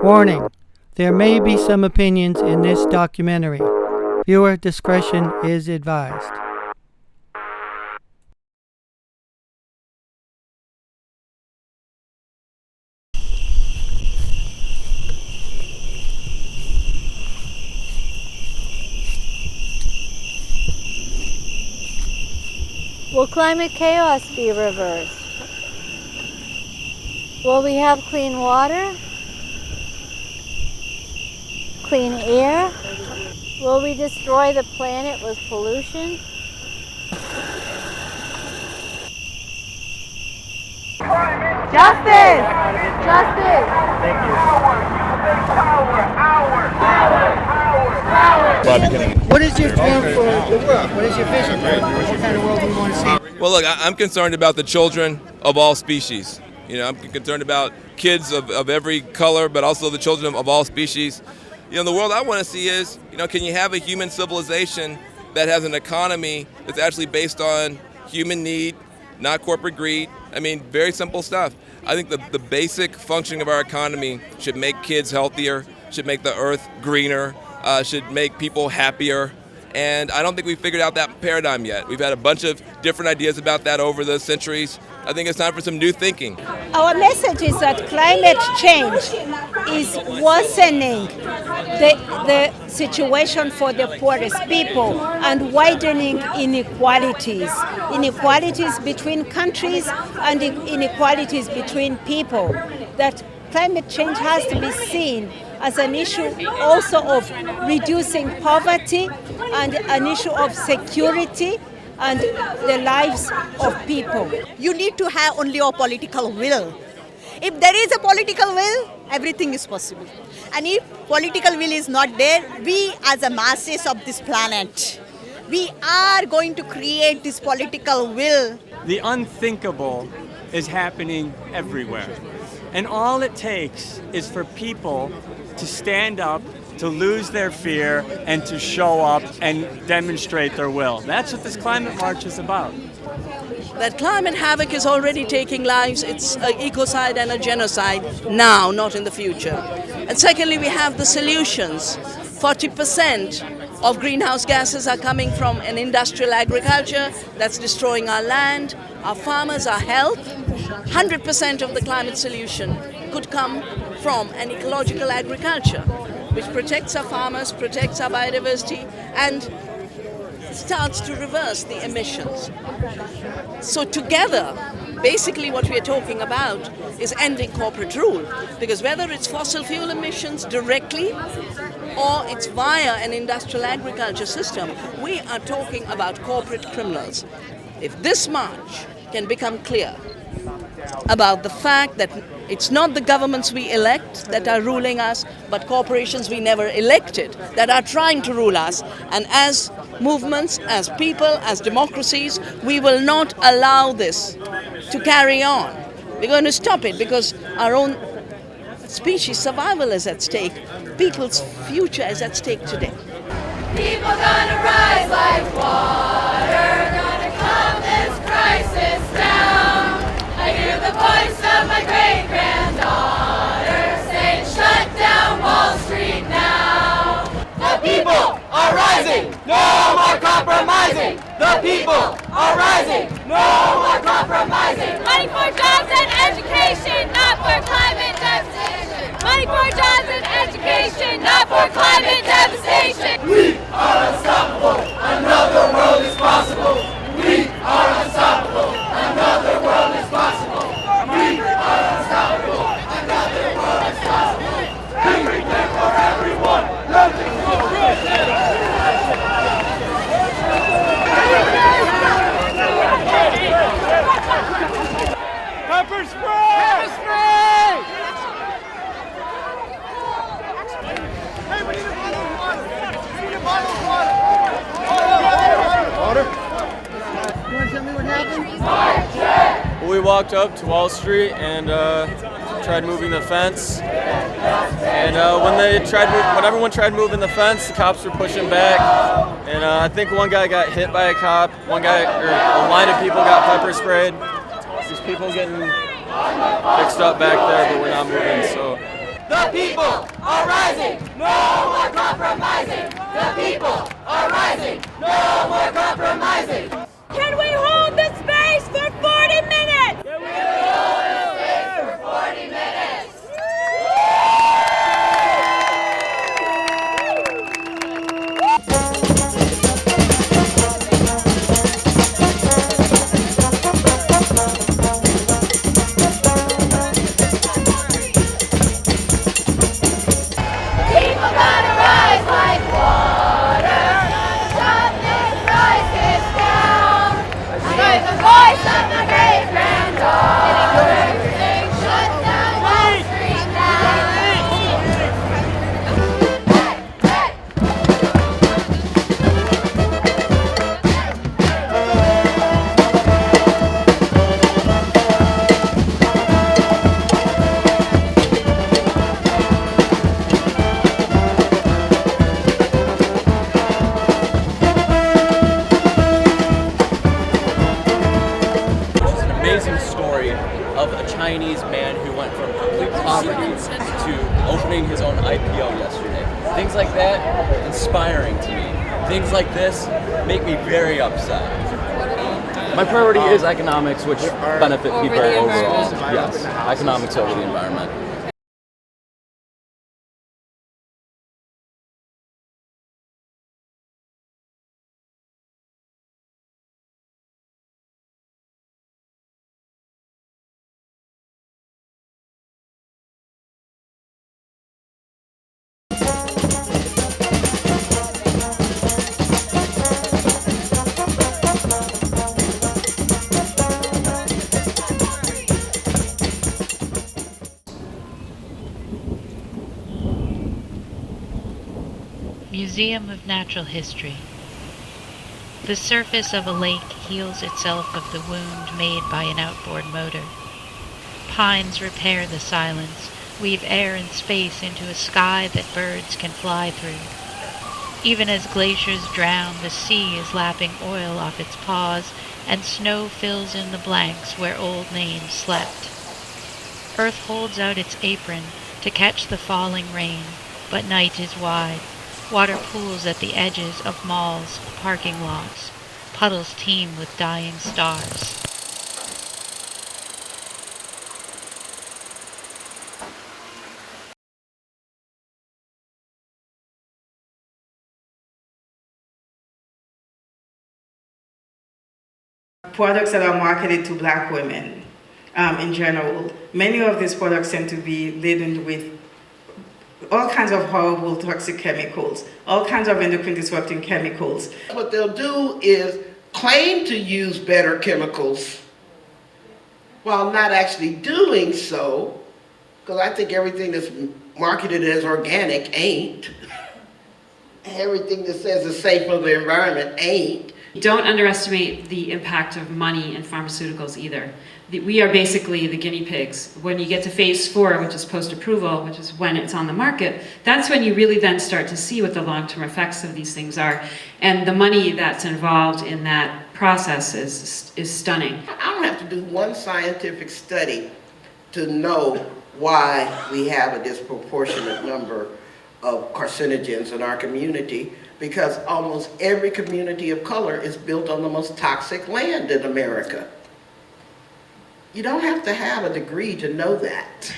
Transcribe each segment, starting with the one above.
Warning: there may be some opinions in this documentary. Viewer discretion is advised. Will climate chaos be reversed? Will we have clean water? Clean air? Will we destroy the planet with pollution? Justice! Justice! Thank you. What is your dream for the world? What is your vision? What kind of world do you want to see? Well, look, I'm concerned about the children of all species. I'm concerned about kids of every color, but also the children of all species. The world I want to see is, can you have a human civilization that has an economy that's actually based on human need, not corporate greed? Very simple stuff. I think the basic functioning of our economy should make kids healthier, should make the earth greener, should make people happier. And I don't think we've figured out that paradigm yet. We've had a bunch of different ideas about that over the centuries. I think it's time for some new thinking. Our message is that climate change is worsening the situation for the poorest people and widening inequalities between countries and inequalities between people. That climate change has to be seen as an issue also of reducing poverty and an issue of security and the lives of people. You need to have only a political will. If there is a political will, everything is possible. And if political will is not there, we as a masses of this planet, we are going to create this political will. The unthinkable is happening everywhere. And all it takes is for people to stand up, to lose their fear, and to show up and demonstrate their will. That's what this climate march is about. That climate havoc is already taking lives. It's an ecocide and a genocide now, not in the future. And secondly, we have the solutions. 40% of greenhouse gases are coming from an industrial agriculture that's destroying our land, our farmers, our health. 100% of the climate solution could come from an ecological agriculture, which protects our farmers, protects our biodiversity, and starts to reverse the emissions. So together, basically what we are talking about is ending corporate rule, because whether it's fossil fuel emissions directly or it's via an industrial agriculture system, we are talking about corporate criminals. If this march can become clear about the fact that it's not the governments we elect that are ruling us, but corporations we never elected that are trying to rule us. And as movements, as people, as democracies, we will not allow this to carry on. We're going to stop it because our own species' survival is at stake. People's future is at stake today. People gonna rise like water, gonna calm this crisis down. I hear the voice of my great-granddaughter saying, shut down Wall Street now. The people are rising, no more compromising. The people are rising, no more compromising. Money for jobs and education, not for climate devastation. Money for jobs and education, not for climate devastation. We are unstoppable, another world is possible. We walked up to Wall Street and tried moving the fence. And when everyone tried moving the fence, the cops were pushing back. And I think one guy got hit by a cop. A line of people got pepper sprayed. There's people getting fixed up back there, but we're not moving. So The people are rising, no more compromising. The people are rising, no more compromising. Can we hold the space for 40 minutes? Can we hold the space for 40 minutes? People gotta rise like water. Shut this crisis down. Raise the voice of the great granddaughter. Sing, shut down Wall Street now. Amazing story of a Chinese man who went from complete poverty to opening his own IPO yesterday. Things like that, inspiring to me. Things like this make me very upset. My priority is economics, which benefit people overall. Yes, economics over the environment. Museum of Natural History. The surface of a lake heals itself of the wound made by an outboard motor. Pines repair the silence, weave air and space into a sky that birds can fly through. Even as glaciers drown, the sea is lapping oil off its paws, and snow fills in the blanks where old names slept. Earth holds out its apron to catch the falling rain, but night is wide. Water pools at the edges of malls, parking lots. Puddles teem with dying stars. Products that are marketed to black women in general, many of these products tend to be laden with all kinds of horrible toxic chemicals, all kinds of endocrine disrupting chemicals. What they'll do is claim to use better chemicals while not actually doing so, because I think everything that's marketed as organic ain't. Everything that says it's safe for the environment ain't. Don't underestimate the impact of money in pharmaceuticals either. We are basically the guinea pigs. When you get to phase 4, which is post-approval, which is when it's on the market, that's when you really then start to see what the long-term effects of these things are. And the money that's involved in that process is stunning. I don't have to do one scientific study to know why we have a disproportionate number of carcinogens in our community, because almost every community of color is built on the most toxic land in America. You don't have to have a degree to know that.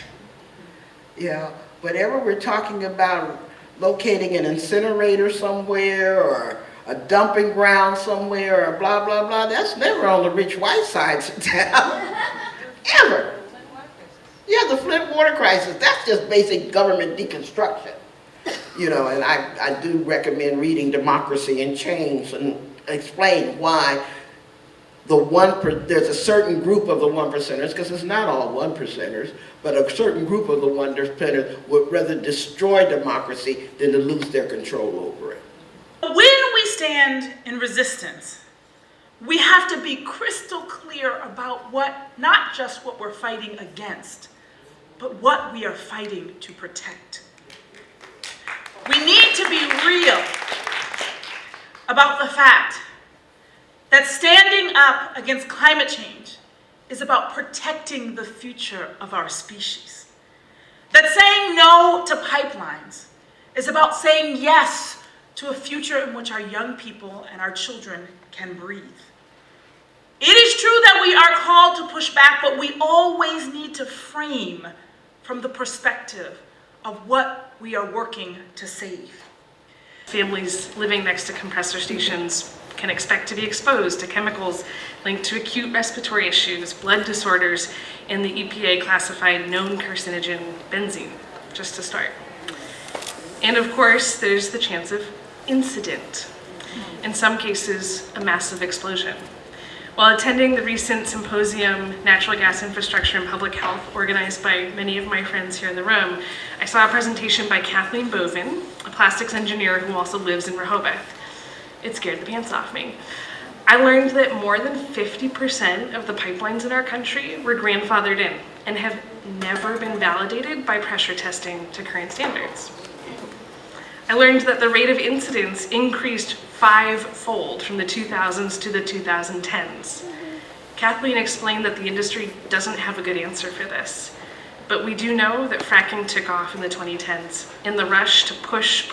Yeah, whenever we're talking about locating an incinerator somewhere or a dumping ground somewhere or blah, blah, blah, that's never on the rich white sides of town, ever. Yeah, the Flint water crisis, that's just basic government deconstruction. You know, and I do recommend reading Democracy in Chains and explain why there's a certain group of the 1%ers, because it's not all 1%ers, but a certain group of the 1%ers would rather destroy democracy than to lose their control over it. When we stand in resistance, We have to be crystal clear about not just what we're fighting against, but what we are fighting to protect. We need to be real about the fact that standing up against climate change is about protecting the future of our species. That saying no to pipelines is about saying yes to a future in which our young people and our children can breathe. It is true that we are called to push back, but we always need to frame from the perspective of what we are working to save. Families living next to compressor stations can expect to be exposed to chemicals linked to acute respiratory issues, blood disorders, and the EPA classified known carcinogen benzene, just to start. And of course, there's the chance of incident. In some cases, a massive explosion. While attending the recent symposium, Natural Gas Infrastructure and Public Health, organized by many of my friends here in the room, I saw a presentation by Kathleen Bovin, a plastics engineer who also lives in Rehoboth. It scared the pants off me. I learned that more than 50% of the pipelines in our country were grandfathered in and have never been validated by pressure testing to current standards. I learned that the rate of incidents increased 5-fold from the 2000s to the 2010s. Kathleen explained that the industry doesn't have a good answer for this, but we do know that fracking took off in the 2010s, and the rush to push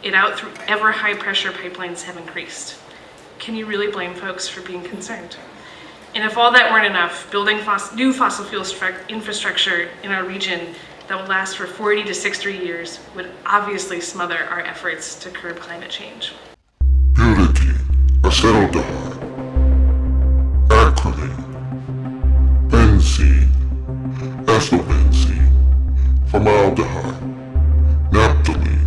it out through ever high pressure pipelines have increased. Can you really blame folks for being concerned? And if all that weren't enough, building new fossil fuel infrastructure in our region that will last for 40 to 60 years would obviously smother our efforts to curb climate change. Purity, acetaldehyde, acrolein, benzene, ethylbenzene, formaldehyde, naphthalene,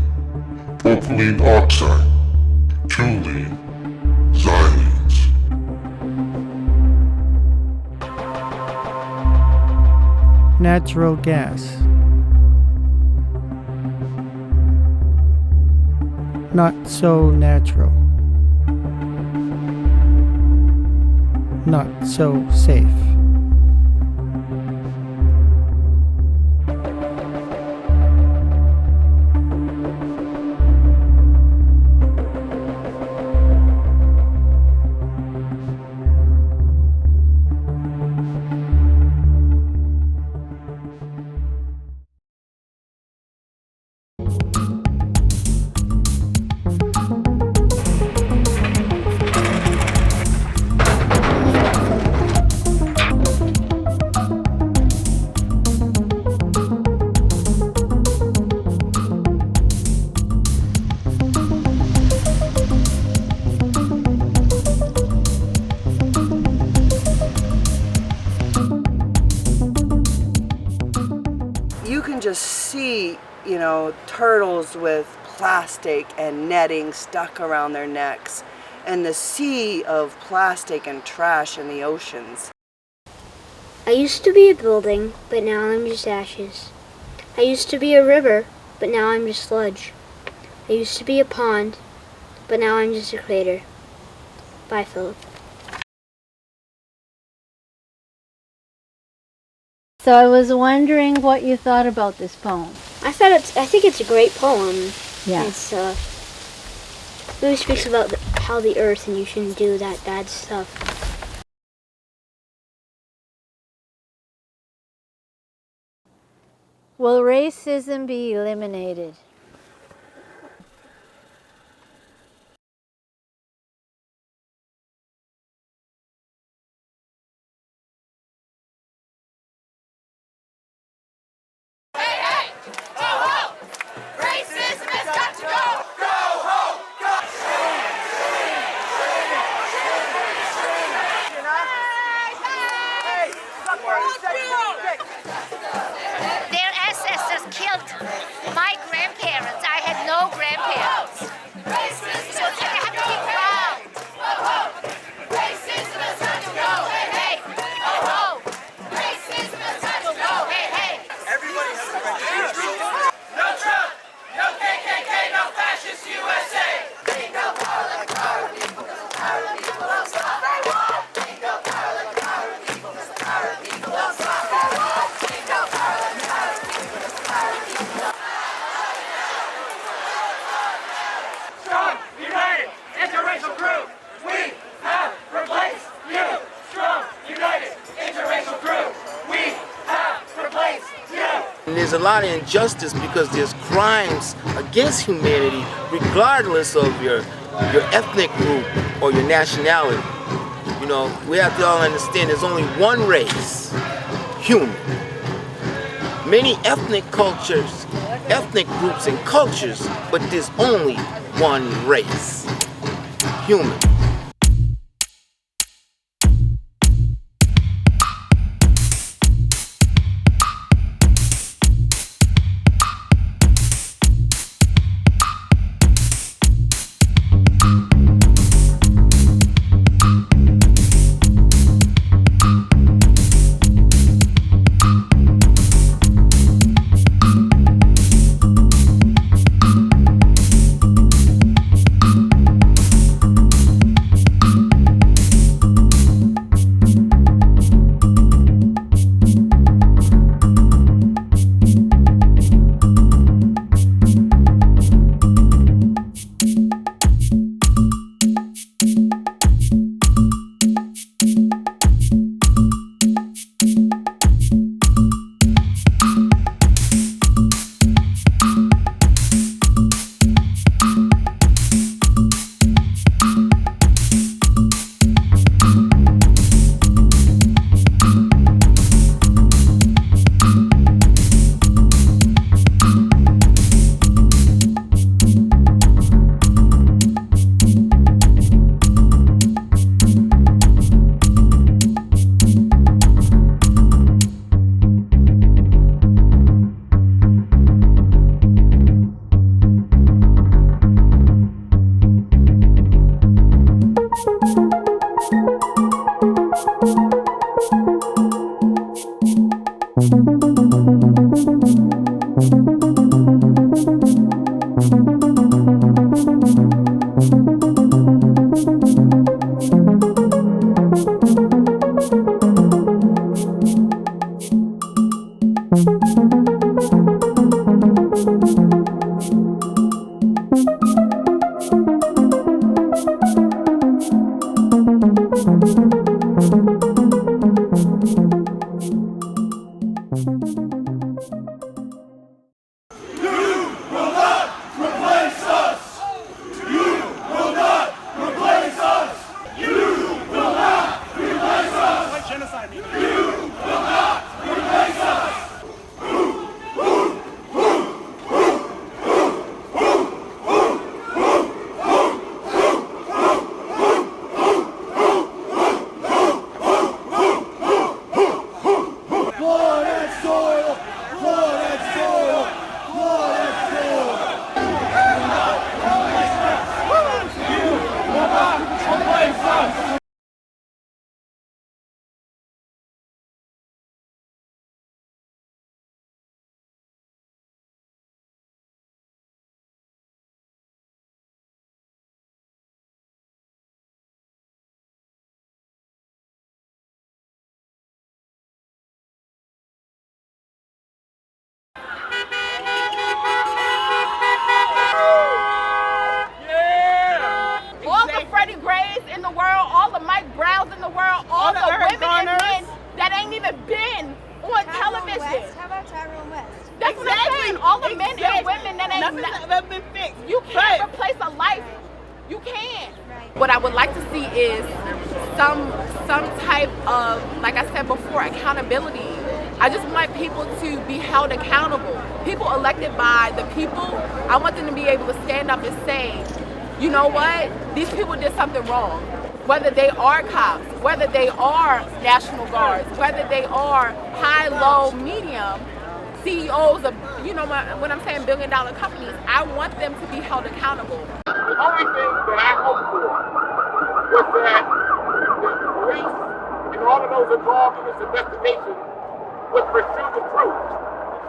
propylene oxide, toluene, xylenes. Natural gas. Not so natural. Not so safe. See, turtles with plastic and netting stuck around their necks, and the sea of plastic and trash in the oceans. I used to be a building, but now I'm just ashes. I used to be a river, but now I'm just sludge. I used to be a pond, but now I'm just a crater. Bye, Philip. So I was wondering what you thought about this poem. I think it's a great poem. Yeah. It really speaks about how the earth and you shouldn't do that bad stuff. Will racism be eliminated? Their ancestors killed my grandparents. there's a lot of injustice because there's crimes against humanity regardless of your ethnic group or your nationality. You know, we have to all understand there's only one race, human. Many ethnic cultures, ethnic groups and cultures, but there's only one race, human. What I would like to see is some type of, like I said before, accountability. I just want people to be held accountable. People elected by the people, I want them to be able to stand up and say, you know what, these people did something wrong. Whether they are cops, whether they are National Guards, whether they are high, low, medium, CEOs of, you know, when I'm saying billion-dollar companies, I want them to be held accountable. The only thing that I hoped for was that the police and all of those involved in this investigation would pursue the truth,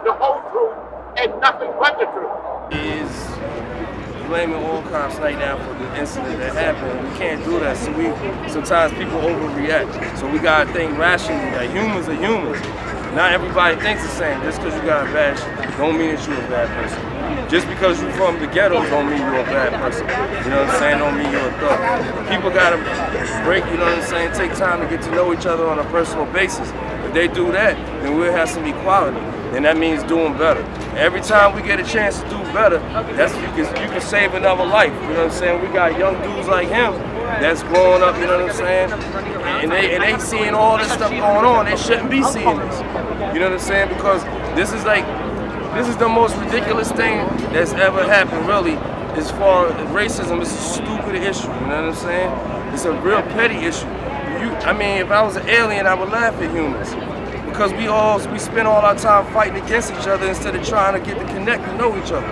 the whole truth, and nothing but the truth. Is blaming all cops right now for the incident that happened. We can't do that, so sometimes people overreact. So we gotta think rationally that humans are humans. Not everybody thinks the same. Just because you got a badge don't mean that you're a bad person. Just because you're from the ghetto don't mean you're a bad person. You know what I'm saying? Don't mean you're a thug. People gotta break, you know what I'm saying, take time to get to know each other on a personal basis. If they do that, then we'll have some equality, and that means doing better. Every time we get a chance to do better, that's you can save another life. You know what I'm saying? We got young dudes like him that's growing up. You know what I'm saying? And they seeing all this stuff going on. They shouldn't be seeing this. You know what I'm saying? Because this is the most ridiculous thing that's ever happened, really. As far as racism, it's a stupid issue. You know what I'm saying? It's a real petty issue. I mean, if I was an alien, I would laugh at humans. Because we spend all our time fighting against each other instead of trying to get to connect and know each other.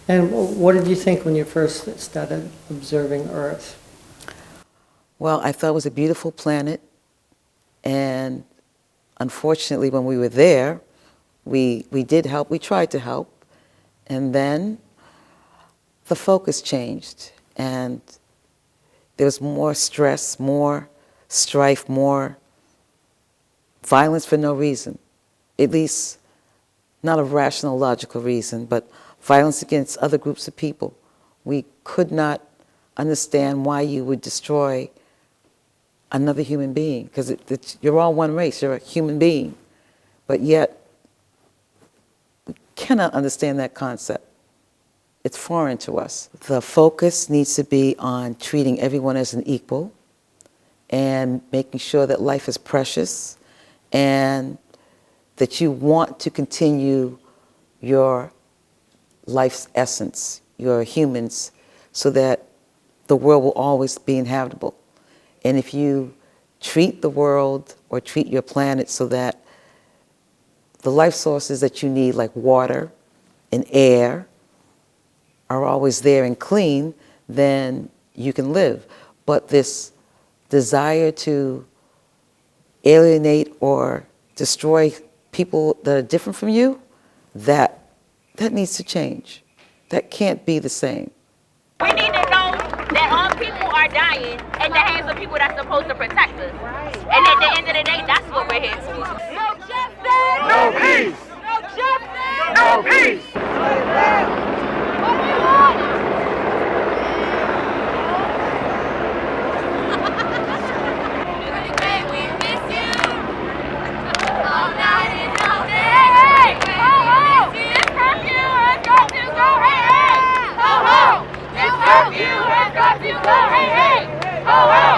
And what did you think when you first started observing Earth? Well, I thought it was a beautiful planet, and unfortunately when we were there, we did help, we tried to help, and then the focus changed, and there was more stress, more strife, more violence for no reason, at least not a rational, logical reason, but violence against other groups of people. We could not understand why you would destroy another human being, because you're all one race, you're a human being, but yet we cannot understand that concept. It's foreign to us. The focus needs to be on treating everyone as an equal and making sure that life is precious and that you want to continue your life's essence, your humans, so that the world will always be inhabitable. And if you treat the world or treat your planet so that the life sources that you need, like water and air, are always there and clean, then you can live. But this desire to alienate or destroy people that are different from you, that needs to change. That can't be the same. We need to know that all people are dying in the hands of people that's supposed to protect us. And at the end of the day, that's what we're here to. No justice! No peace! No justice! No peace! What do you want? We miss you! All night and all day! Ho-ho! This curfew has got to go! Hey, hey! Ho-ho! This curfew has got to go! Hey, hey! Ho-ho!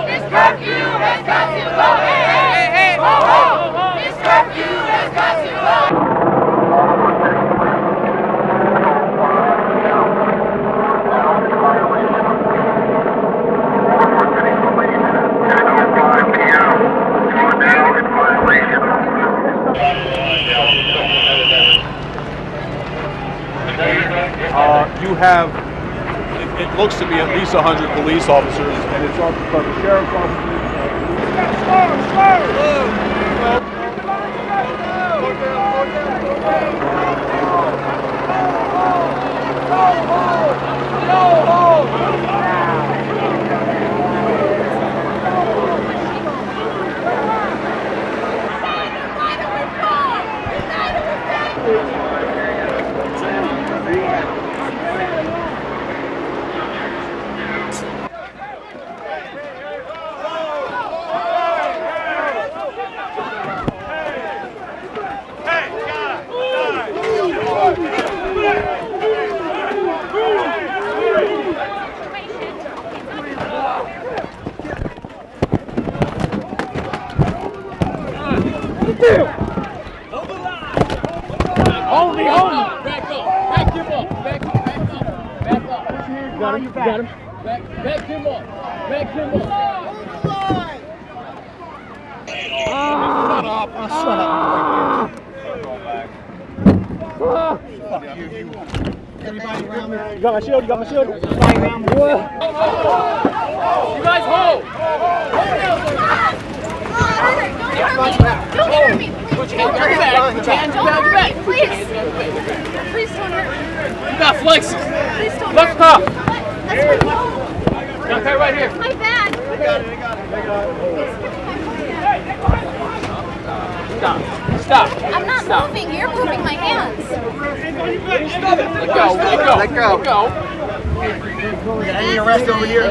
This curfew has got to go! Hey, hey! Ho-ho! This curfew has got to go! You have, it looks to be at least 100 police officers, and it's on the sheriff's officers. Got him. Back him up. Back him up. Shut up. Fuck you. Everybody around me. You got my shield. Everybody around me. You guys hold. Don't hurt me. Put your hands behind your back. Please don't hurt me. You got flexes. Please don't Let's hurt me. talk. That's my phone. Okay, right here. My bag. They got it. Stop. I'm not not moving. You're moving my hands. Stop it. Let go. Let go. Let go. Let go. I need an arrest over here.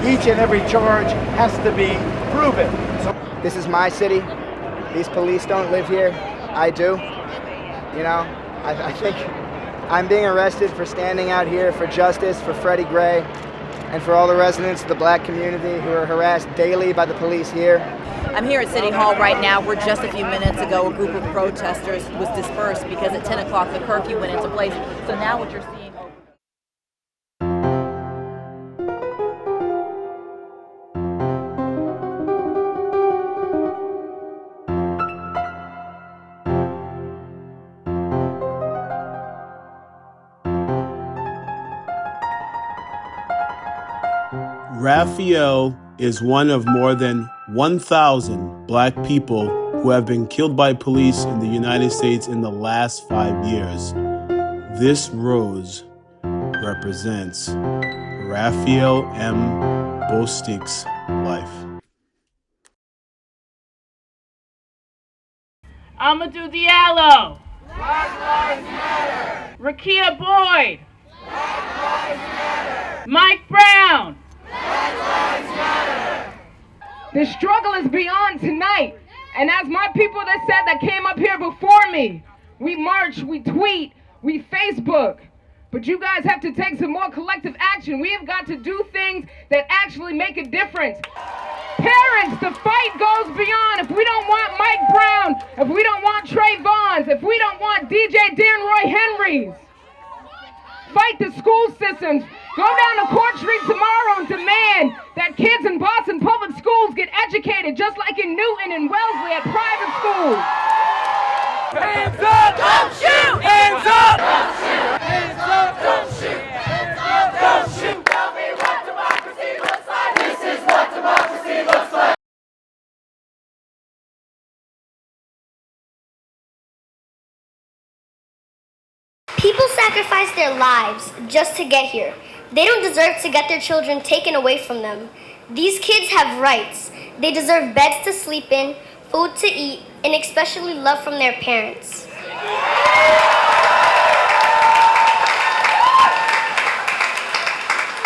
Each and every charge has to be proven. This is my city. These police don't live here. I do. You know, I think I'm being arrested for standing out here for justice for Freddie Gray and for all the residents of the black community who are harassed daily by the police here. I'm here at City Hall right now, where just a few minutes ago a group of protesters was dispersed because at 10 o'clock the curfew went into place. So now what you're seeing... Raphael is one of more than 1,000 black people who have been killed by police in the United States in the last 5 years. This rose represents Raphael M. Bostic's life. Amadou Diallo. Black Lives Matter. Rakia Boyd. Black Lives Matter. Mike Brown. Black Lives Matter. The struggle is beyond tonight. And as my people that came up here before me, we march, we tweet, we Facebook. But you guys have to take some more collective action. We have got to do things that actually make a difference. Parents, the fight goes beyond. If we don't want Mike Brown, if we don't want Trayvon's, if we don't want DJ Danroy Henry's, fight the school systems. Go down to Court Street tomorrow and demand that kids in Boston public schools get educated just like in Newton and Wellesley at private schools. Hands up! Don't shoot! Hands up! Don't shoot! Hands up! Don't shoot! Hands up! Don't shoot! Tell me what democracy looks like! This is what democracy looks like! People sacrifice their lives just to get here. They don't deserve to get their children taken away from them. These kids have rights. They deserve beds to sleep in, food to eat, and especially love from their parents.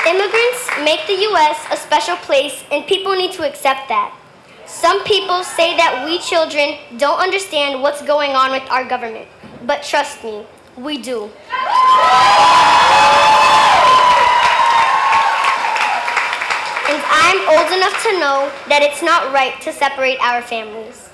Immigrants make the U.S. a special place, and people need to accept that. Some people say that we children don't understand what's going on with our government, but trust me, we do. And I'm old enough to know that it's not right to separate our families.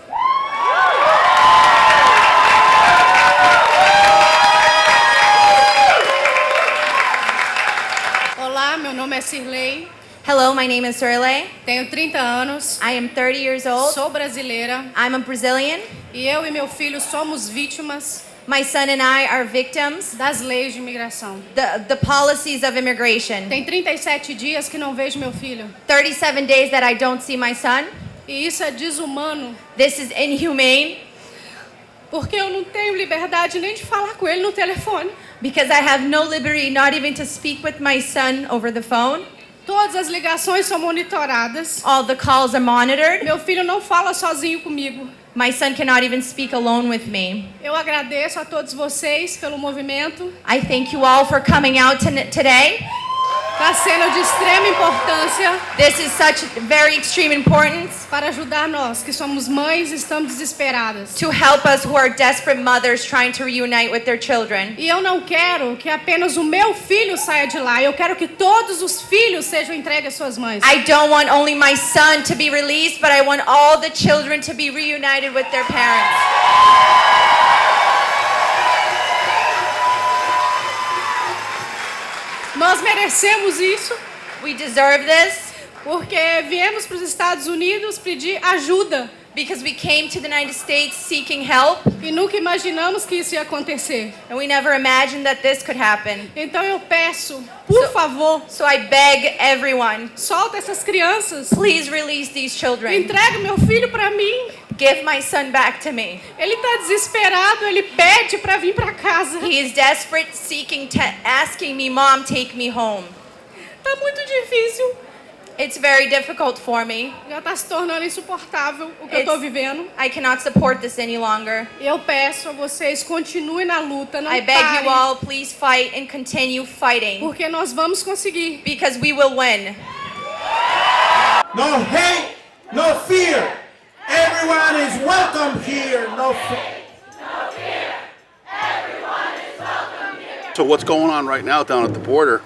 Olá, meu nome é Cirlei. Hello, my name is Cirlei. Tenho 30 anos. I am 30 years old. Sou brasileira. I'm a Brazilian. E eu e meu filho somos vítimas. My son and I are victims. Das leis de imigração. The policies of immigration. Tem 37 dias que não vejo meu filho. 37 days that I don't see my son. E isso é desumano. This is inhumane. Porque eu não tenho liberdade nem de falar com ele no telefone. Because I have no liberty not even to speak with my son over the phone. Todas as ligações são monitoradas. All the calls are monitored. Meu filho não fala sozinho comigo. My son cannot even speak alone with me. Eu agradeço a todos vocês pelo movimento. I thank you all for coming out today. Está sendo de extrema importância. This is such very extreme importance. Para ajudar nós que somos mães e estamos desesperadas. To help us who are desperate mothers trying to reunite with their children. E eu não quero que apenas o meu filho saia de lá. Eu quero que todos os filhos sejam entregues às suas mães. I don't want only my son to be released, but I want all the children to be reunited with their parents. Nós merecemos isso. We deserve this. Porque viemos para os Estados Unidos pedir ajuda. Because we came to the United States seeking help. E nunca imaginamos que isso ia acontecer. And we never imagined that this could happen. Então eu peço, por favor. So I beg everyone. Solta essas crianças. Please release these children. Entrega meu filho para mim. Give my son back to me. Ele está desesperado, ele pede para vir para casa. He is desperate, asking me, Mom, take me home. Tá muito difícil. It's very difficult for me. Já está se tornando insuportável o que eu estou vivendo. I cannot support this any longer. Eu peço a vocês, continuem na luta, não I beg parem. you all, please fight and continue fighting. Porque nós vamos conseguir. Because we will win. No hate, no fear. Everyone is welcome here. No fear. So what's going on right now down at the border,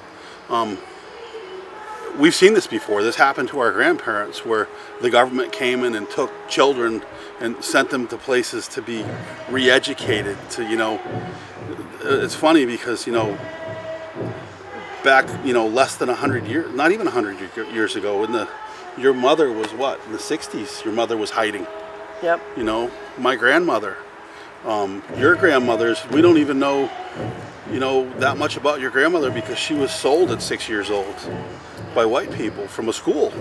we've seen this before. This happened to our grandparents where the government came in and took children and sent them to places to be re-educated to, it's funny because, back, less than 100 years, not even 100 years ago, your mother was what? In the 60s, your mother was hiding. Yep. My grandmother, your grandmothers, we don't even know, that much about your grandmother because she was sold at 6 years old by white people from a school.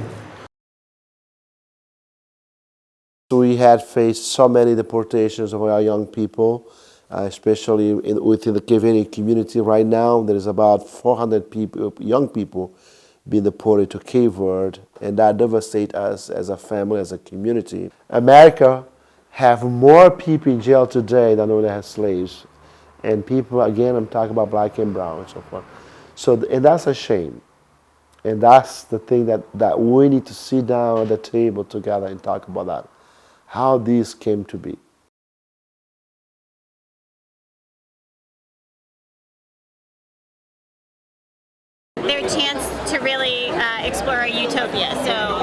We had faced so many deportations of our young people, especially within the Kevini community. Right now, there is about 400 people, young people being deported to Cape Verde, and that devastates us as a family, as a community. America have more people in jail today than when they had slaves. And people, again, I'm talking about black and brown and so forth. And that's a shame. And that's the thing that we need to sit down at the table together and talk about that, how this came to be. Their chance to really explore a utopia. So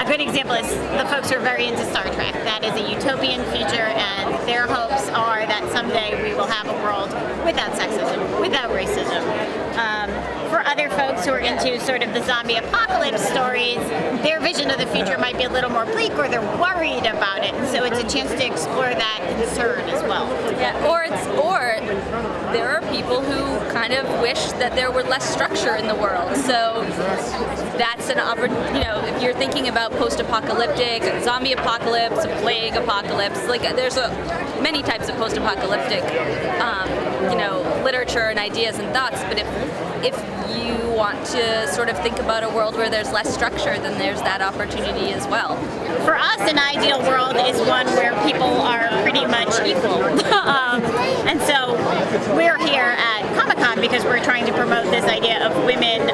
a good example is the folks who are very into Star Trek. That is a utopian future, and their hopes are that someday we will have a world without sexism, without racism. For other folks who are into sort of the zombie apocalypse stories, their vision of the future might be a little more bleak, or they're worried about it. And so it's a chance to explore that concern as well. Yeah, or there are people who kind of wish that there were less structure in the world. So that's an opportunity. If you're thinking about post-apocalyptic, zombie apocalypse, plague apocalypse, like there's many types of post-apocalyptic, literature and ideas and thoughts. But if you want to sort of think about a world where there's less structure, then there's that opportunity as well. For us, an ideal world is one where people are pretty much equal. And so we're here at Comic-Con because we're trying to promote this idea of women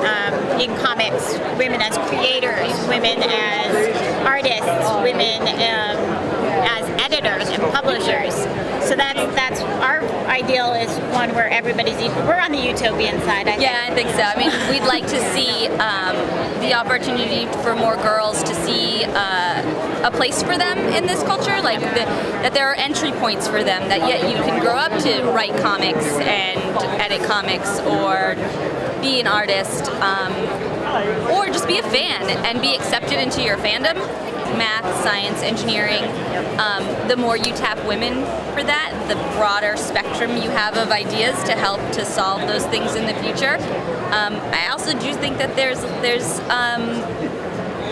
in comics, women as creators, women as artists, women as editors and publishers. So that's our ideal is one where everybody's equal. We're on the utopian side, I think. Yeah, I think so. I mean, we'd like to see the opportunity for more girls to see a place for them in this culture, like that there are entry points for them, that yet you can grow up to write comics and edit comics or be an artist or just be a fan and be accepted into your fandom. Math, science, engineering, the more you tap women for that, the broader spectrum you have of ideas to help to solve those things in the future. I also do think that there's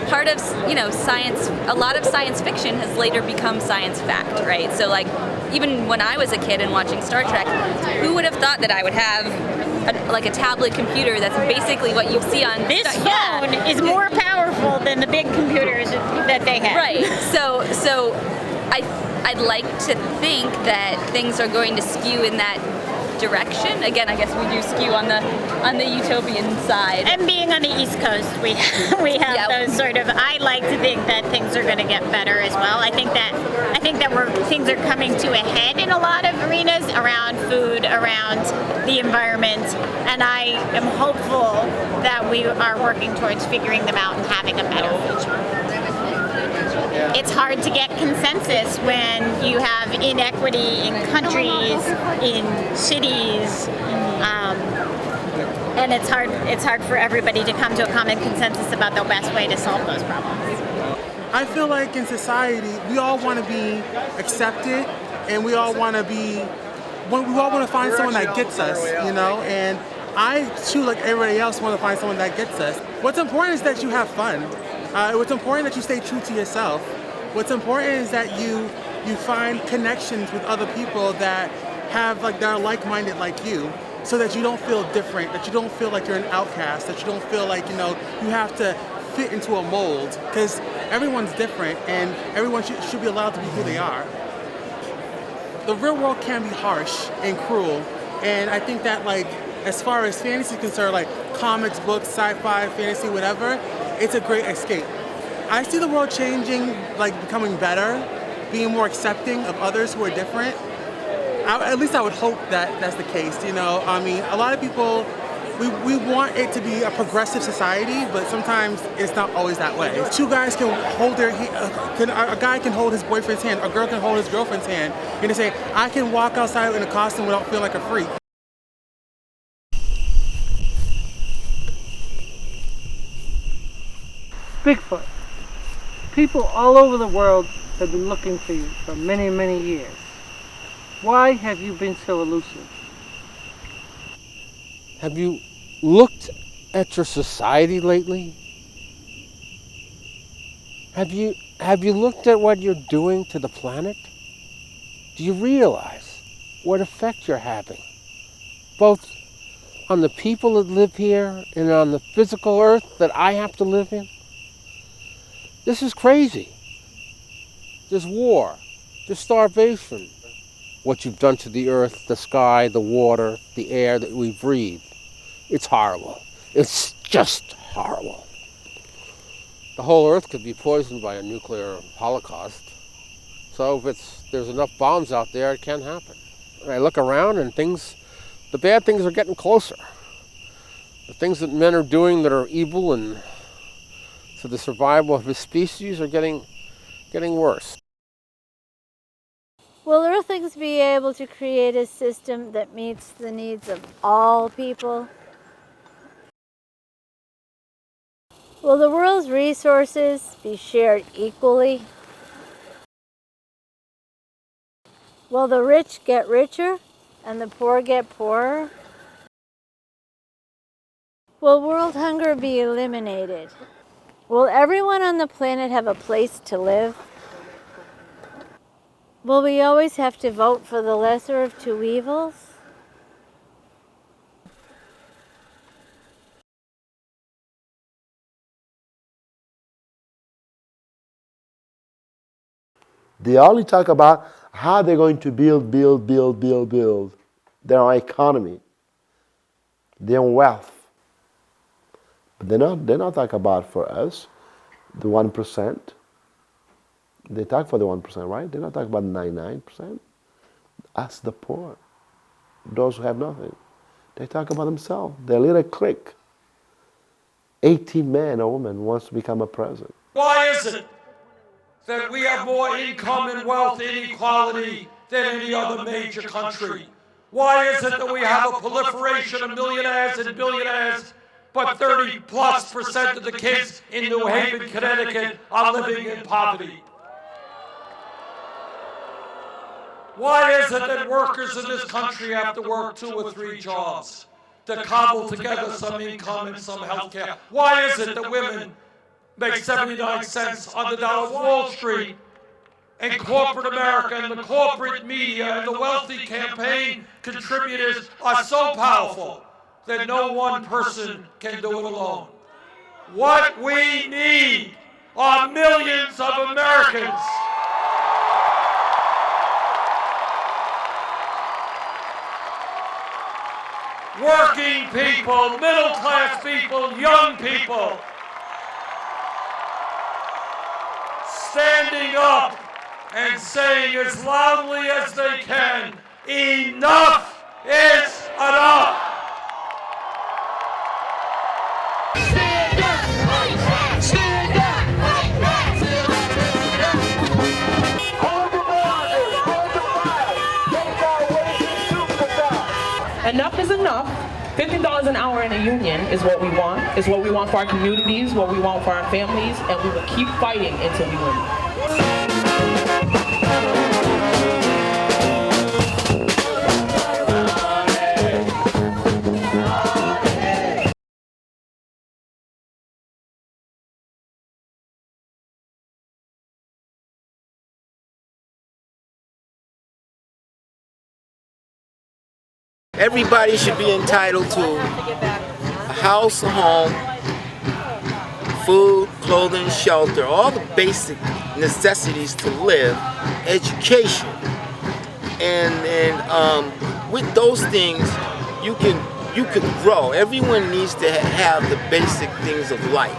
part of science, a lot of science fiction has later become science fact, right? So like even when I was a kid and watching Star Trek, who would have thought that I would have a tablet computer that's basically what you see on this phone is more powerful than the big computers that they have. Right. So I'd like to think that things are going to skew in that direction. Again, I guess we do skew on the utopian side. And being on the East Coast, we have those sort of. I like to think that things are going to get better as well. I think that things are coming to a head in a lot of arenas around food, around the environment, and I am hopeful that we are working towards figuring them out and having a better future. It's hard to get consensus when you have inequity in countries, in cities, and it's hard for everybody to come to a common consensus about the best way to solve those problems. I feel like in society, we all want to be accepted, and we all want to find someone that gets us, and I too, like everybody else, want to find someone that gets us. What's important is that you have fun. What's important is that you stay true to yourself. What's important is that you find connections with other people that are like-minded like you, so that you don't feel different, that you don't feel like you're an outcast, that you don't feel like you have to fit into a mold, because everyone's different and everyone should be allowed to be who they are. The real world can be harsh and cruel, and I think that, like, as far as fantasy is concerned, like comics, books, sci-fi, fantasy, whatever, it's a great escape. I see the world changing, like becoming better, being more accepting of others who are different. At least I would hope that that's the case, you know? I mean, a lot of people, we want it to be a progressive society, but sometimes it's not always that way. Two guys can hold their hand, a guy can hold his boyfriend's hand, a girl can hold his girlfriend's hand, and they say, I can walk outside in a costume without feeling like a freak. Bigfoot. People all over the world have been looking for you for many, many years. Why have you been so elusive? Have you looked at your society lately? Have you looked at what you're doing to the planet? Do you realize what effect you're having, both on the people that live here and on the physical earth that I have to live in? This is crazy. There's war, there's starvation. What you've done to the earth, the sky, the water, the air that we breathe. It's horrible. It's just horrible. The whole earth could be poisoned by a nuclear holocaust. So if there's enough bombs out there, it can happen. And I look around and the bad things are getting closer. The things that men are doing that are evil and to the survival of his species are getting worse. Will Earthlings be able to create a system that meets the needs of all people? Will the world's resources be shared equally? Will the rich get richer and the poor get poorer? Will world hunger be eliminated? Will everyone on the planet have a place to live? Will we always have to vote for the lesser of two evils? They only talk about how they're going to build their own economy, their own wealth. But they're not talking about for us, the 1%. They talk for the 1%, right? They're not talking about 99%. Us, the poor, those who have nothing. They talk about themselves, their little clique. 18 men or women wants to become a president. Why is it that we have more income and wealth inequality than any other major country? Why is it that we have a proliferation of millionaires and billionaires, but 30+% of the kids in New Haven, Connecticut are living in poverty? Why is it that workers in this country have to work 2 or 3 jobs to cobble together some income and some health care? Why is it that women make 79 cents on the dollar? Wall Street and corporate America and the corporate media and the wealthy campaign contributors are so powerful that no one person can do it alone. What we need are millions of Americans working people, middle-class people, young people, standing up and saying as loudly as they can, enough is enough. Enough is enough. $50 an hour in a union is what we want. It's what we want for our communities, what we want for our families, and we will keep fighting until we win. Everybody should be entitled to a house, a home, food, clothing, shelter, all the basic necessities to live, education. And with those things, you can grow. Everyone needs to have the basic things of life.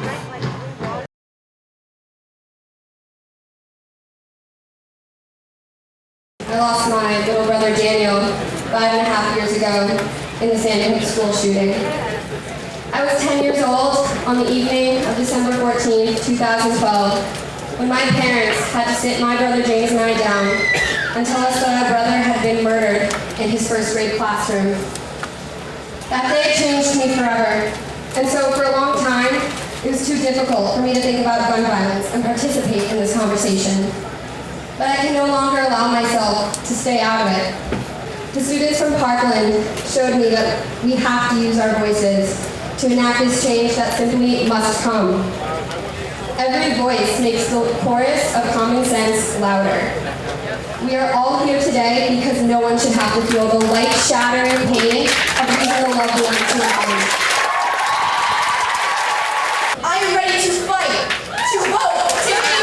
I lost my little brother Daniel 5.5 years ago in the Sandy Hook school shooting. I was 10 years old on the evening of December 14, 2012, when my parents had to sit my brother James and I down and tell us that our brother had been murdered in his first grade classroom. That day changed me forever, and so for a long time, it was too difficult for me to think about gun violence and participate in this conversation. But I can no longer allow myself to stay out of it. The students from Parkland showed me that we have to use our voices to enact this change that simply must come. Every voice makes the chorus of common sense louder. We are all here today because no one should have to feel the life-shattering pain of losing a loved one to violence. I am ready to fight, to vote, to be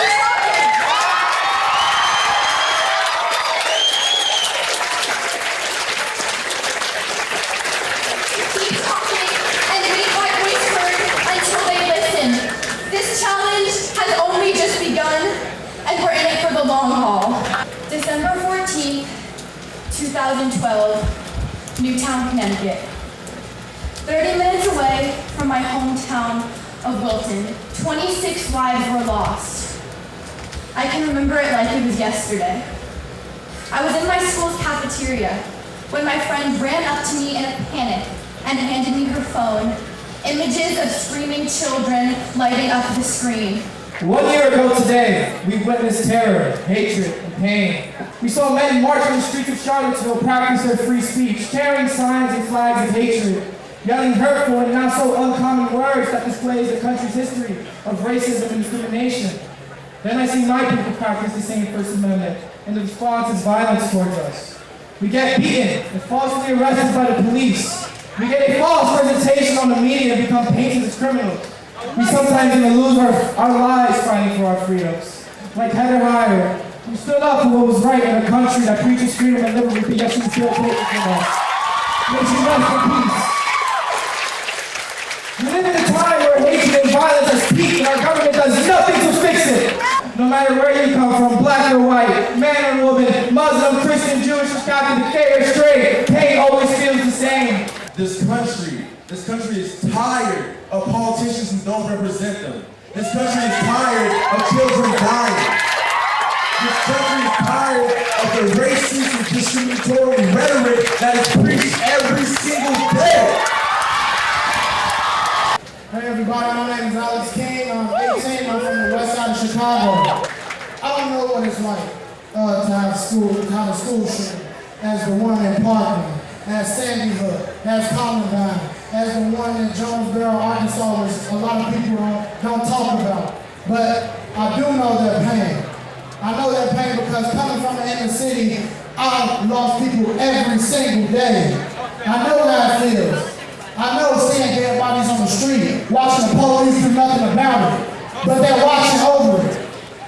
keep talking and make my voice heard until they listen. This challenge has only just begun, and we're in it for the long haul. December 14th, 2012, Newtown, Connecticut. 30 minutes away from my hometown of Wilton, 26 lives were lost. I can remember it like it was yesterday. I was in my school's cafeteria when my friend ran up to me in a panic and handed me her phone. Images of screaming children lighting up the screen. 1 year ago today, we witnessed terror, hatred, and pain. We saw men march in the streets of Charlottesville practice their free speech, carrying signs and flags of hatred, yelling hurtful and not so uncommon words that displays the country's history of racism and discrimination. Then I see my people practice the same First Amendment, and the response is violence towards us. We get beaten and falsely arrested by the police. We get a false presentation on the media and become painted as criminals. We sometimes even lose our lives fighting for our freedoms. Like Heather Heyer, who stood up for what was right in a country that preaches freedom and liberty, but yet she's still taken from us. May she rest in peace. We live in a time where hatred and violence has peaked and our government does nothing to fix it. No matter where you come from, black or white, man or woman, Muslim, Christian, Jewish, or Catholic, gay or straight, pain always feels the same. This country is tired of politicians who don't represent them. This country is tired of children dying. This country is tired of the racist and discriminatory rhetoric that is preached every single day. Hey everybody, my name is Alex King. I'm 18, I'm from the west side of Chicago. I don't know what it's like to have a school shooting as the one in Parkland, as Sandy Hook, as Columbine, as the one in Jonesboro, Arkansas, which a lot of people don't talk about. But I do know their pain. I know their pain because coming from the inner city, I've lost people every single day. I know how it feels. I know seeing dead bodies on the street, watching the police do nothing about it, but they're watching over it.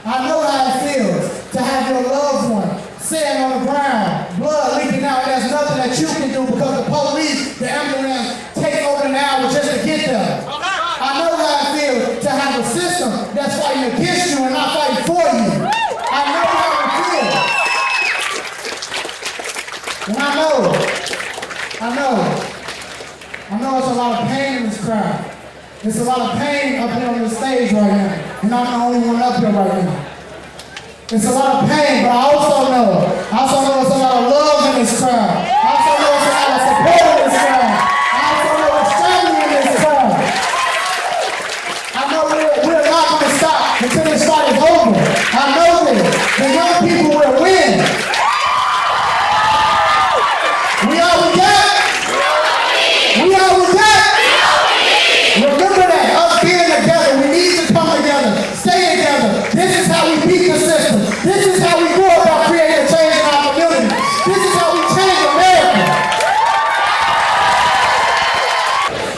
I know how it feels to have your loved one sitting on the ground, blood leaking out, and there's nothing that you can do because the police, the ambulance, take over an hour just to get there. I know how it feels to have a system that's fighting against you and not fighting for you. I know how it feels. And I know it's a lot of pain in this crowd. There's a lot of pain up here on the stage right now. And I'm the only one up here right now. It's a lot of pain, but I also know it's a lot of love in this crowd. I also know it's a lot of support in this crowd. I also know it's family in this crowd. I know we're not going to stop until this fight is over. I know this. The young people will win. We all we got. We all we got. Remember that. Us being together. We need to come together. Stay together. This is how we beat the system. This is how we go about creating change in our community. This is how we change America.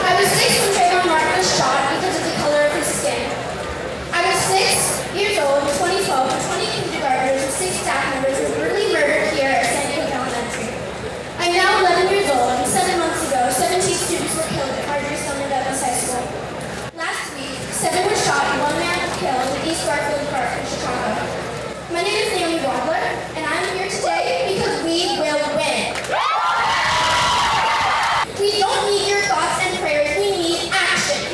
I was 6 when Trayvon Martin was shot because of the color of his skin. 7 were shot and 1 man was killed in East Garfield Park in Chicago. My name is Naomi Wadler, and I'm here today because we will win. We don't need your thoughts and prayers, we need action.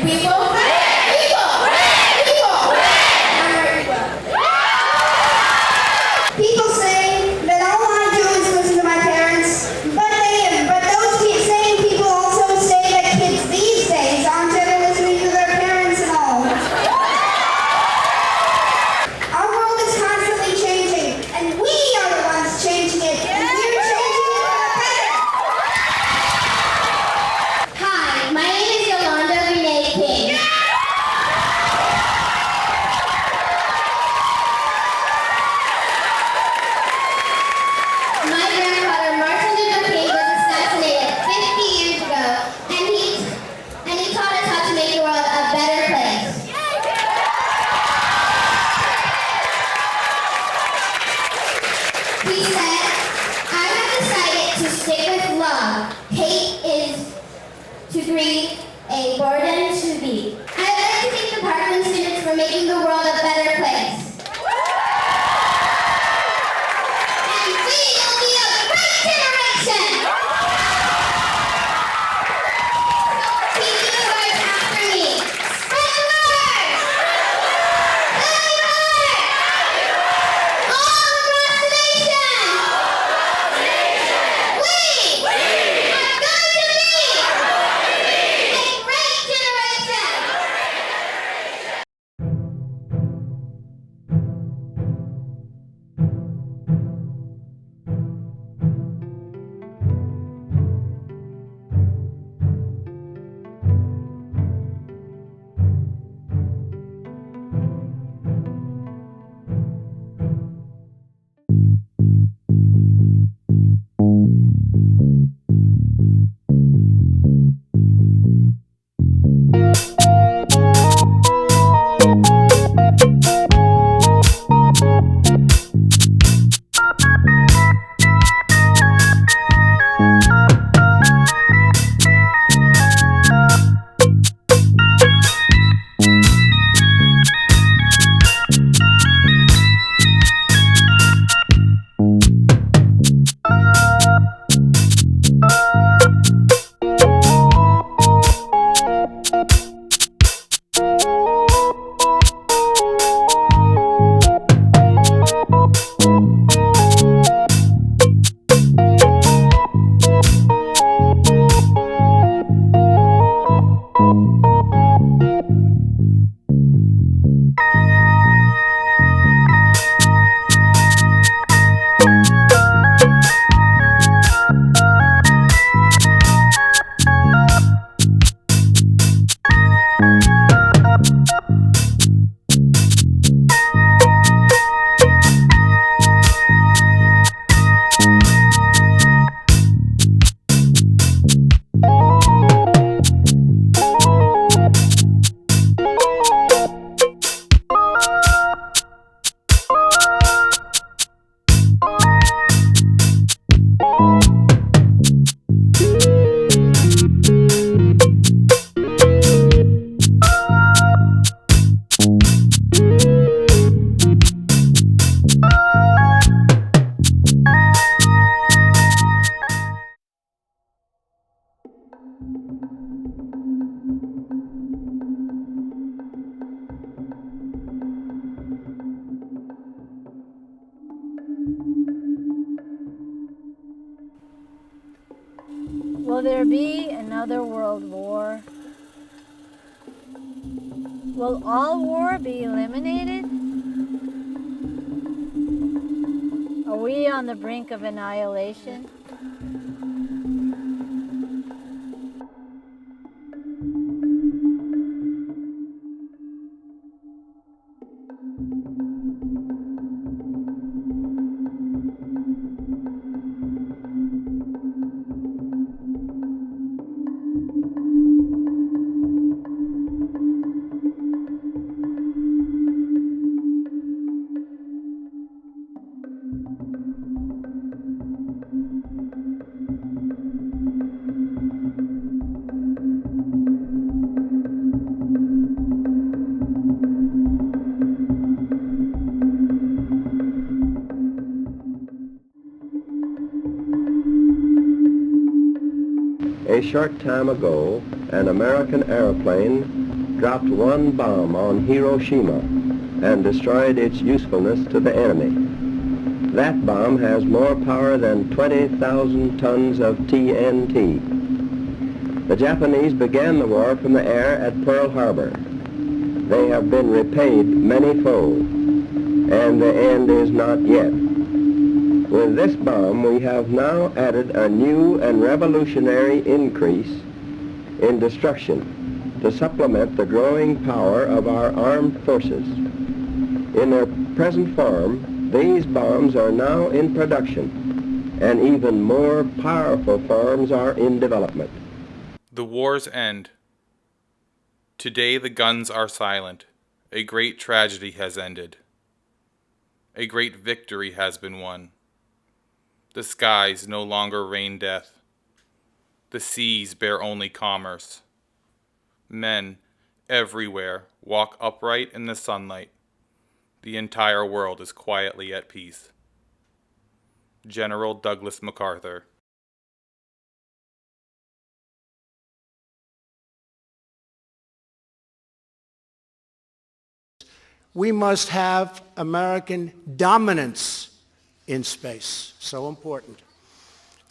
We will win! We will win! We will win! I'm right, we will. People say that all I do is listen to my parents, but those same people also say that kids these days aren't ever listening to their parents at all. Our world is constantly changing, and we are the ones changing it, and we're changing it for the better. Hi, my name is Yolanda Renee King. My grandfather, Martin Luther King, was assassinated 50 years ago, and he taught us how to make the world a better place. He said, I have decided to stick with love. Hate is to grieve, a burden to be. I'd like to thank the Parkland students for making the world a better place. And we will be a great generation! So repeat these words after me. Spread the word! Spread the word! All across the nation! We are going to be a great generation! Will there be another world war? Will all war be eliminated? Are we on the brink of annihilation? short time ago, an American airplane dropped one bomb on Hiroshima and destroyed its usefulness to the enemy. That bomb has more power than 20,000 tons of TNT. The Japanese began the war from the air at Pearl Harbor. They have been repaid many-fold, and the end is not yet. With this bomb, we have now added a new and revolutionary increase in destruction to supplement the growing power of our armed forces. In their present form, these bombs are now in production, and even more powerful forms are in development. The war's end. Today the guns are silent. A great tragedy has ended. A great victory has been won. The skies no longer rain death. The seas bear only commerce. Men everywhere walk upright in the sunlight. The entire world is quietly at peace. General Douglas MacArthur. We must have American dominance in space. So important.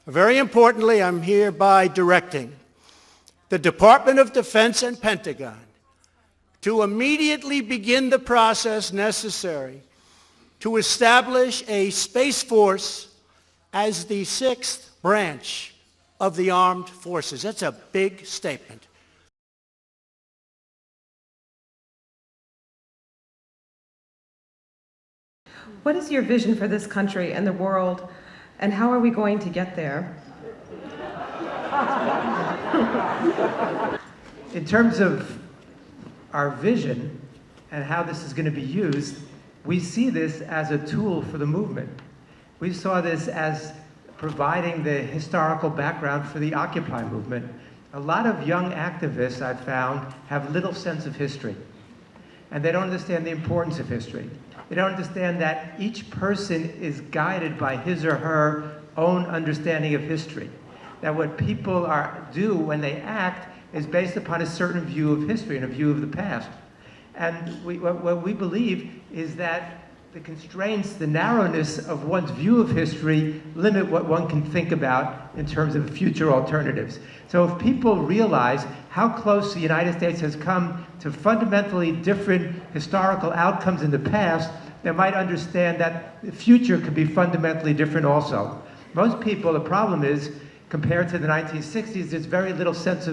Very importantly, I'm hereby directing the Department of Defense and Pentagon to immediately begin the process necessary to establish a Space Force as the sixth branch of the armed forces. That's a big statement. What is your vision for this country and the world, and how are we going to get there? In terms of our vision and how this is going to be used, we see this as a tool for the movement. We saw this as providing the historical background for the Occupy movement. A lot of young activists, I've found, have little sense of history, and they don't understand the importance of history. They don't understand that each person is guided by his or her own understanding of history. That what people do when they act is based upon a certain view of history and a view of the past. And what we believe is that the constraints, the narrowness of one's view of history limit what one can think about in terms of future alternatives. So if people realize how close the United States has come to fundamentally different historical outcomes in the past, they might understand that the future could be fundamentally different also. Most people, the problem is, compared to the 1960s, there's very little sense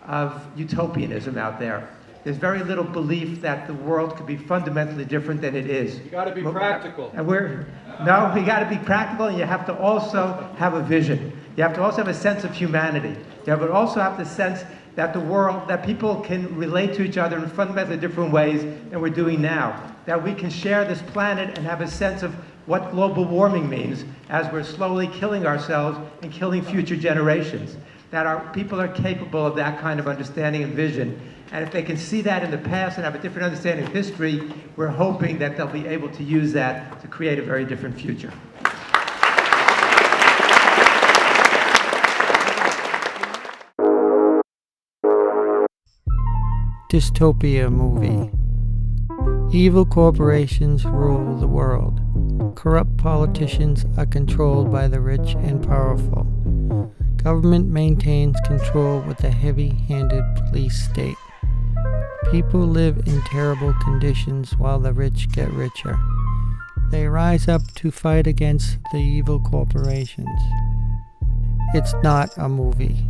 of utopianism out there. There's very little belief that the world could be fundamentally different than it is. You got to be practical. And we got to be practical, and you have to also have a vision. You have to also have a sense of humanity. You also have the sense that the world, that people can relate to each other in fundamentally different ways than we're doing now. That we can share this planet and have a sense of what global warming means as we're slowly killing ourselves and killing future generations. That our people are capable of that kind of understanding and vision. And if they can see that in the past and have a different understanding of history, we're hoping that they'll be able to use that to create a very different future. Dystopia movie. Evil corporations rule the world. Corrupt politicians are controlled by the rich and powerful. Government maintains control with a heavy-handed police state. People live in terrible conditions while the rich get richer. They rise up to fight against the evil corporations. It's not a movie.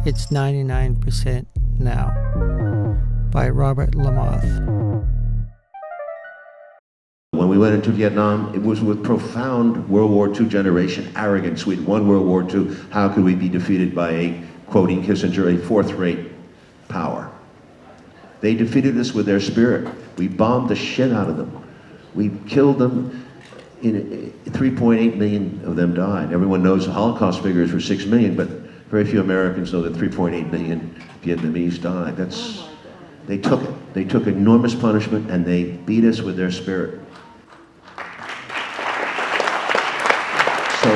It's 99% Now by Robert Lamothe. When we went into Vietnam, it was with profound World War II generation arrogance. We'd won World War II. How could we be defeated by a, quoting Kissinger, a fourth-rate power? They defeated us with their spirit. We bombed the shit out of them. We killed them. 3.8 million of them died. Everyone knows the Holocaust figures were 6 million, but very few Americans know that 3.8 million Vietnamese died. They took it. They took enormous punishment, and they beat us with their spirit. So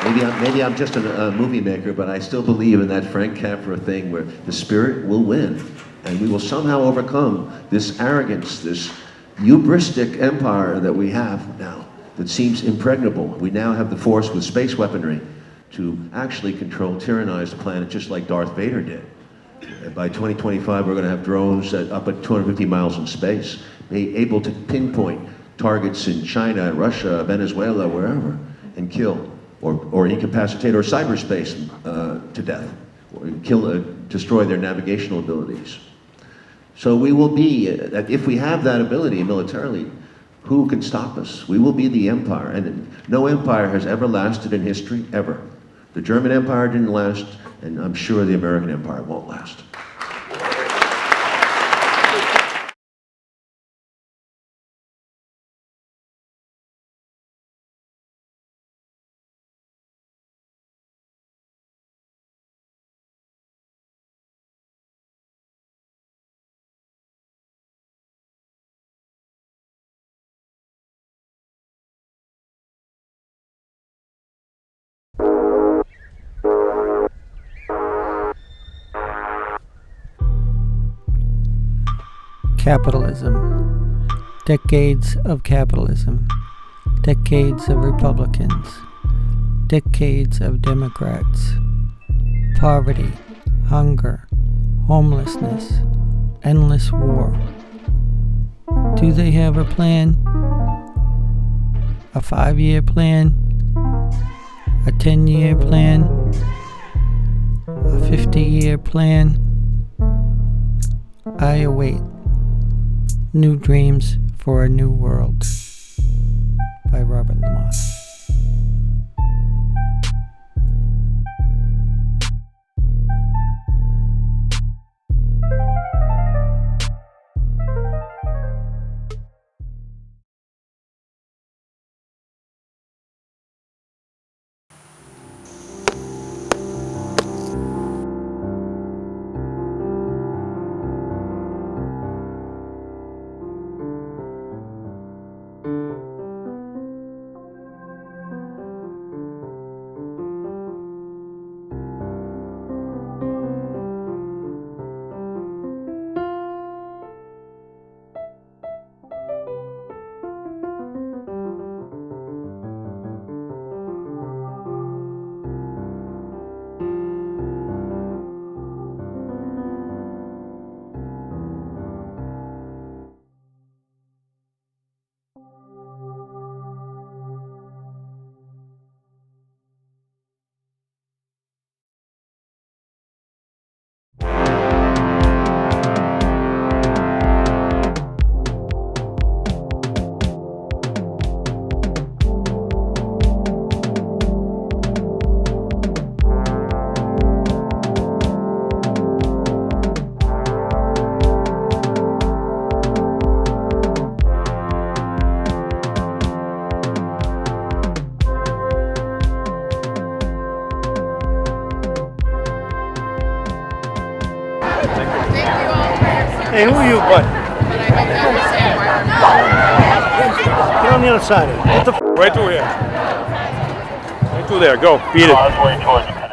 maybe maybe I'm just a movie maker, but I still believe in that Frank Capra thing where the spirit will win, and we will somehow overcome this arrogance, this hubristic empire that we have now that seems impregnable. We now have the force with space weaponry to actually control, tyrannize the planet just like Darth Vader did. And by 2025, we're going to have drones up at 250 miles in space, able to pinpoint targets in China, Russia, Venezuela, wherever, and kill or incapacitate or cyberspace to death, or destroy their navigational abilities. So we will be, if we have that ability militarily, who can stop us? We will be the empire, and no empire has ever lasted in history, ever. The German Empire didn't last, and I'm sure the American Empire won't last. Capitalism. Decades of capitalism. Decades of Republicans. Decades of Democrats. Poverty, hunger, homelessness, endless war. Do they have a plan? A 5-year plan? A 10-year plan? A 50-year plan? I await. New Dreams for a New World by Robert Lamothe. Hey, who are you, bud? Get on the other side. What the f? Right through here. Right through there. Go. Beat it.